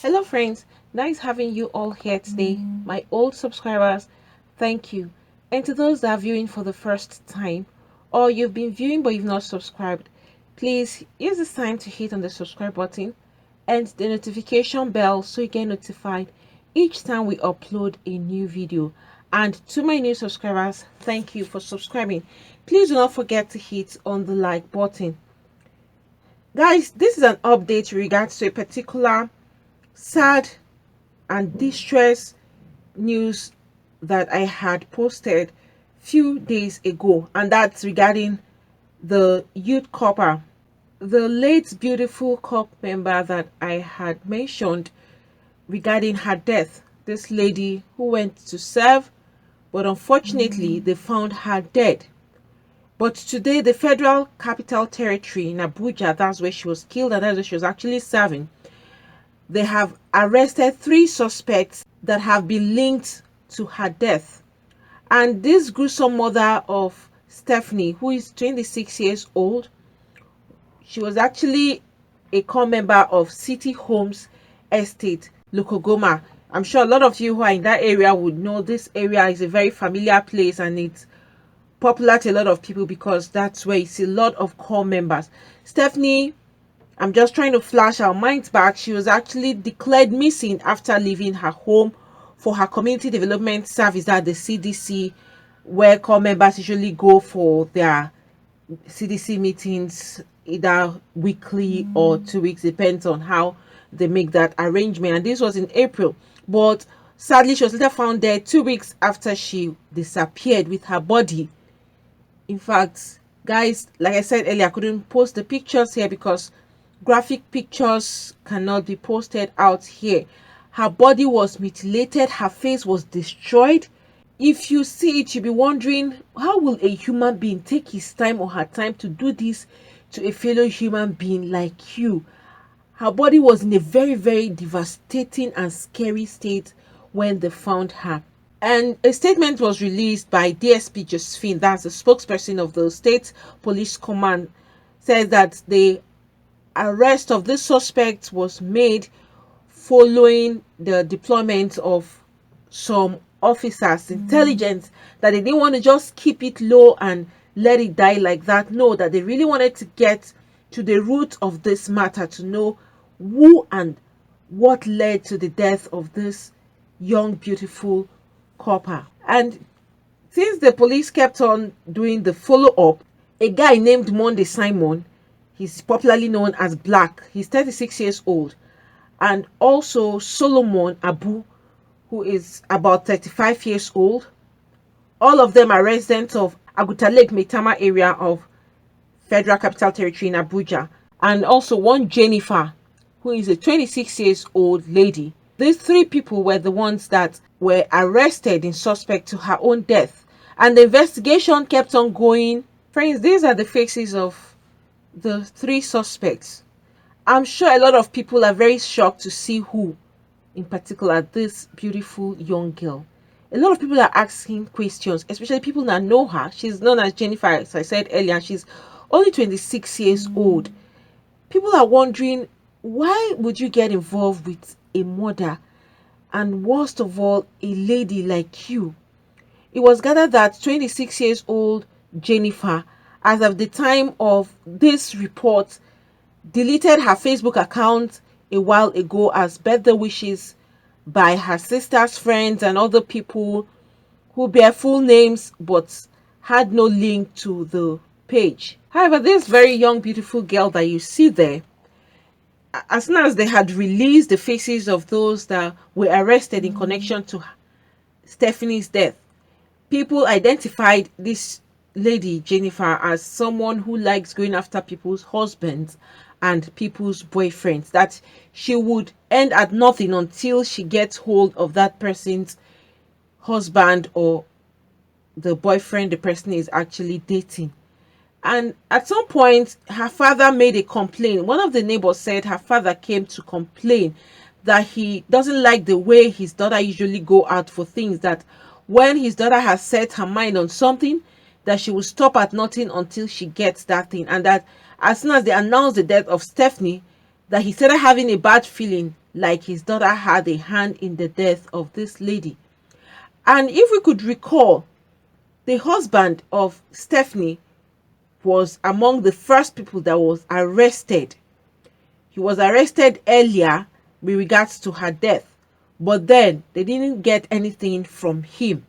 Hello friends, nice having you all here today. My old subscribers, thank you. And to those that are viewing for the first time, or you've been viewing but you've not subscribed, please use this time to hit on the subscribe button and the notification bell so you get notified each time we upload a new video. And to my new subscribers, thank you for subscribing. Please do not forget to hit on the like button. Guys, this is an update regards to a particular sad and distress news that I had posted few days ago, and that's regarding the youth corper, the late beautiful corp member that I had mentioned regarding her death. This lady who went to serve, but unfortunately they found her dead. But today the Federal Capital Territory in Abuja, that's where she was killed and that's where she was actually serving, they have arrested 3 suspects that have been linked to her death. And this gruesome mother of Stephanie, who is 26 years old, she was actually a core member of City Homes Estate, Lokogoma. I'm sure a lot of you who are in that area would know this area is a very familiar place and it's popular to a lot of people because that's where you see a lot of core members. Stephanie, I'm just trying to flash our minds back. She was actually declared missing after leaving her home for her community development service at the CDC, where core members usually go for their CDC meetings either weekly or 2 weeks, depends on how they make that arrangement. And this was in April, but sadly she was later found dead 2 weeks after she disappeared with her body. In fact, guys, like I said earlier, I couldn't post the pictures here because graphic pictures cannot be posted out here. Her body was mutilated, her face was destroyed. If you see it, you'll be wondering, how will a human being take his time or her time to do this to a fellow human being like you? Her body was in a very, very devastating and scary state when they found her. And a statement was released by DSP Josephine, that's the spokesperson of the State Police Command, says that the arrest of this suspect was made following the deployment of some officers, intelligence, that they didn't want to just keep it low and let it die like that. No, that they really wanted to get to the root of this matter, to know who and what led to the death of this young, beautiful corper. And since the police kept on doing the follow-up, a guy named Monday Simon, he's popularly known as Black, he's 36 years old, and also Solomon Abu, who is about 35 years old. All of them are residents of Aguta Lake Metama area of Federal Capital Territory in Abuja, and also one Jennifer, who is a 26 years old lady. These 3 people were the ones that were arrested in suspect to her own death, and the investigation kept on going. Friends, these are the faces of the 3 suspects. I'm sure a lot of people are very shocked to see who, in particular, this beautiful young girl. A lot of people are asking questions, especially people that know her. She's known as Jennifer, as I said earlier. She's only 26 years old. People are wondering, why would you get involved with a murder, and worst of all, a lady like you? It was gathered that 26 years old Jennifer, as of the time of this report, deleted her Facebook account a while ago as birthday wishes by her sister's friends and other people who bear full names but had no link to the page. However, this very young, beautiful girl that you see there, as soon as they had released the faces of those that were arrested in connection to Stephanie's death, people identified this lady Jennifer as someone who likes going after people's husbands and people's boyfriends, that she would end at nothing until she gets hold of that person's husband or the boyfriend the person is actually dating. And at some point, her father made a complaint. One of the neighbors said her father came to complain that he doesn't like the way his daughter usually go out for things, that when his daughter has set her mind on something, that she will stop at nothing until she gets that thing. And that as soon as they announced the death of Stephanie, that he started having a bad feeling like his daughter had a hand in the death of this lady. And if we could recall, the husband of Stephanie was among the first people that was arrested. He was arrested earlier with regards to her death, but then they didn't get anything from him.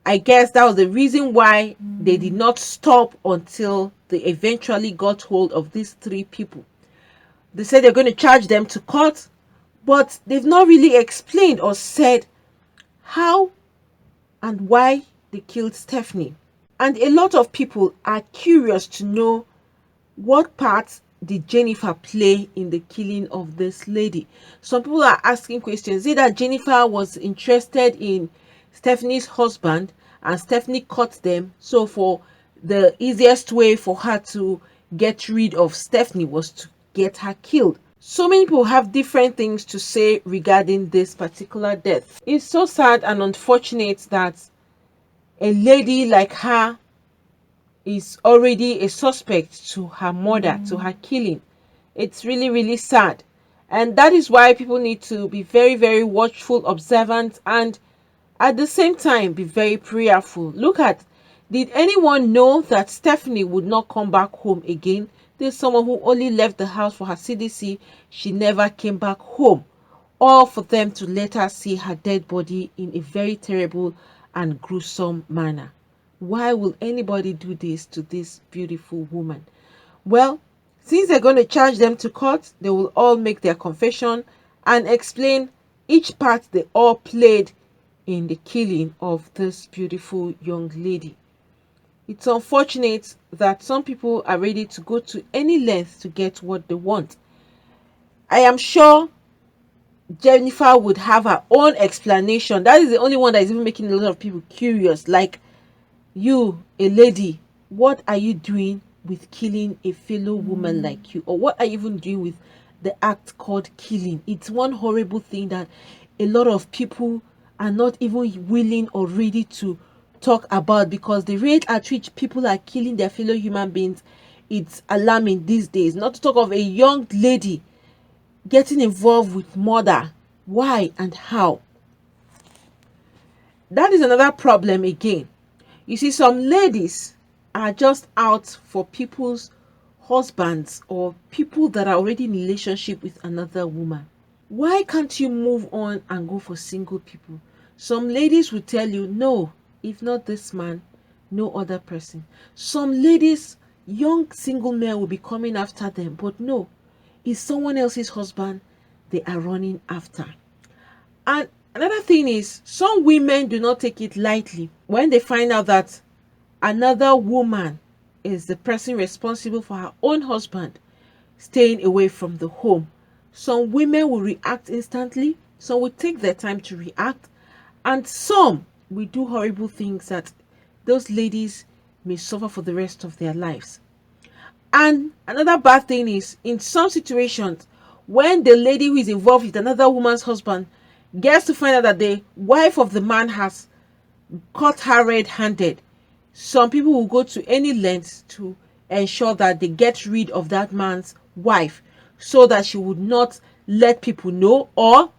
I guess that was the reason why they did not stop until they eventually got hold of these three people. They said they're going to charge them to court, but they've not really explained or said how and why they killed Stephanie. And a lot of people are curious to know what part did Jennifer play in the killing of this lady. Some people are asking questions. Is it that Jennifer was interested in Stephanie's husband and Stephanie caught them, so for the easiest way for her to get rid of Stephanie was to get her killed? So many people have different things to say regarding this particular death. It's so sad and unfortunate that a lady like her is already a suspect to her murder, to her killing. It's really, really sad. And that is why people need to be very, very watchful, observant, and at the same time be very prayerful. Look at, did anyone know that Stephanie would not come back home again? There's someone who only left the house for her CDC. She never came back home. All for them to let her see her dead body in a very terrible and gruesome manner. Why will anybody do this to this beautiful woman? Well, since they're going to charge them to court, they will all make their confession and explain each part they all played in the killing of this beautiful young lady. It's unfortunate that some people are ready to go to any length to get what they want. I am sure Jennifer would have her own explanation. That is the only one that is even making a lot of people curious. Like, you, a lady, what are you doing with killing a fellow woman like you? Or what are you even doing with the act called killing? It's one horrible thing that a lot of people are not even willing or ready to talk about, because the rate at which people are killing their fellow human beings, it's alarming these days. Not to talk of a young lady getting involved with murder. Why and how? That is another problem again. You see, some ladies are just out for people's husbands or people that are already in a relationship with another woman. Why can't you move on and go for single people? Some ladies will tell you, no, if not this man, no other person. Some ladies, young single men will be coming after them, but no, it's someone else's husband they are running after. And another thing is, some women do not take it lightly when they find out that another woman is the person responsible for her own husband staying away from the home. Some women will react instantly, some will take their time to react, and some will do horrible things that those ladies may suffer for the rest of their lives. And another bad thing is, in some situations, when the lady who is involved with another woman's husband gets to find out that the wife of the man has caught her red-handed, some people will go to any lengths to ensure that they get rid of that man's wife, so that she would not let people know, or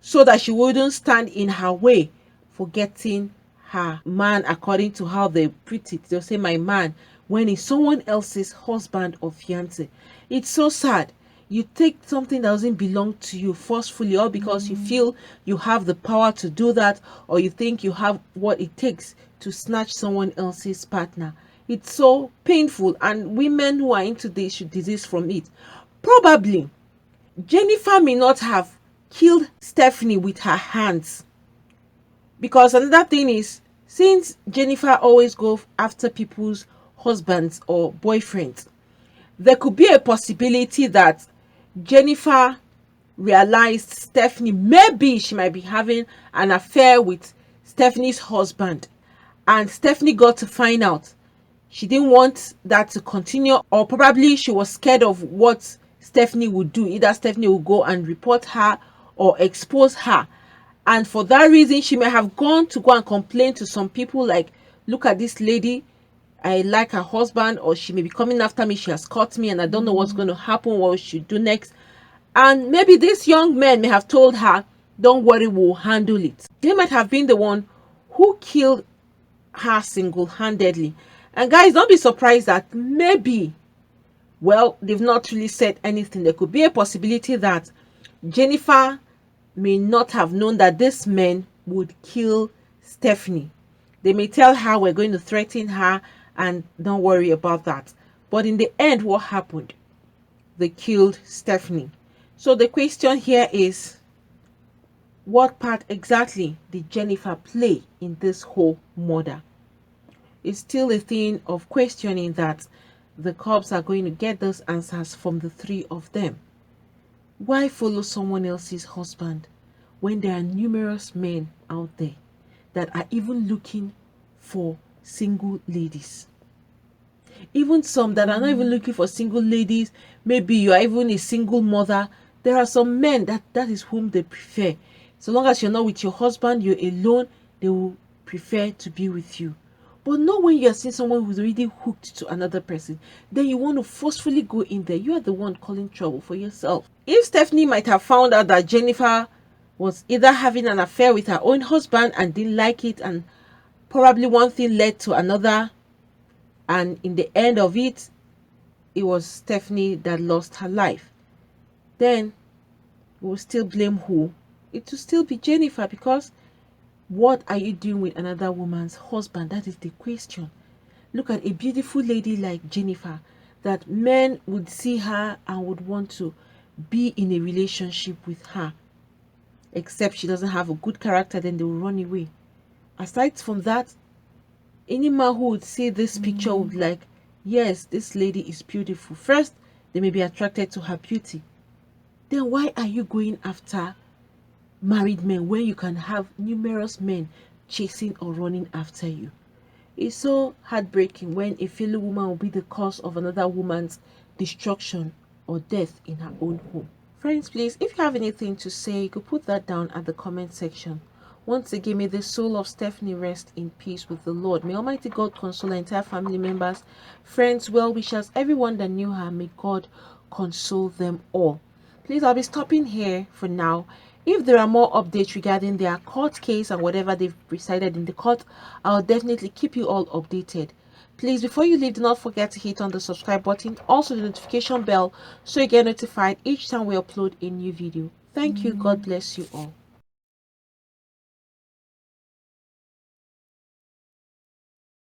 so that she wouldn't stand in her way for getting her man, according to how they put it. They'll say my man when it's someone else's husband or fiance. It's so sad. You take something that doesn't belong to you forcefully, or because you feel you have the power to do that, or you think you have what it takes to snatch someone else's partner. It's so painful, and women who are into this should desist from it. Probably Jennifer may not have killed Stephanie with her hands, because another thing is, since Jennifer always goes after people's husbands or boyfriends, there could be a possibility that Jennifer realized Stephanie, maybe she might be having an affair with Stephanie's husband, and Stephanie got to find out. She didn't want that to continue, or probably she was scared of what Stephanie would do. Either Stephanie will go and report her or expose her, and for that reason she may have gone and complain to some people, like, look at this lady, I like her husband, or she may be coming after me, she has caught me and I don't know what's going to happen, what we should do next. And maybe these young men may have told her, don't worry, we'll handle it. They might have been the one who killed her single-handedly. And guys, don't be surprised that maybe, well, they've not really said anything. There could be a possibility that Jennifer may not have known that this man would kill Stephanie. They may tell her, we're going to threaten her and don't worry about that. But in the end, what happened? They killed Stephanie. So the question here is, what part exactly did Jennifer play in this whole murder? It's still a thing of questioning that the cops are going to get those answers from the three of them. Why follow someone else's husband when there are numerous men out there that are even looking for single ladies? Even some that are not even looking for single ladies, maybe you are even a single mother. There are some men that is whom they prefer. So long as you're not with your husband, you're alone, they will prefer to be with you. But not when you are seeing someone who's already hooked to another person. Then you want to forcefully go in there. You are the one calling trouble for yourself. If Stephanie might have found out that Jennifer was either having an affair with her own husband and didn't like it, and probably one thing led to another, and in the end of it, it was Stephanie that lost her life, then we'll still blame who? It will still be Jennifer, because what are you doing with another woman's husband? That is the question. Look at a beautiful lady like Jennifer, that men would see her and would want to be in a relationship with her. Except she doesn't have a good character, then they will run away. Aside from that, any man who would see this picture would like, yes, this lady is beautiful. First, they may be attracted to her beauty. Then why are you going after married men when you can have numerous men chasing or running after you? It's so heartbreaking when a fellow woman will be the cause of another woman's destruction or death in her own home. Friends, please, if you have anything to say, you could put that down at the comment section. Once again, may the soul of Stephanie rest in peace with the Lord. May Almighty God console her entire family members, friends, well-wishers, everyone that knew her. May God console them all. Please, I'll be stopping here for now. If there are more updates regarding their court case and whatever they've decided in the court, I'll definitely keep you all updated. Please, before you leave, do not forget to hit on the subscribe button, also the notification bell, so you get notified each time we upload a new video. Thank you. God bless you all.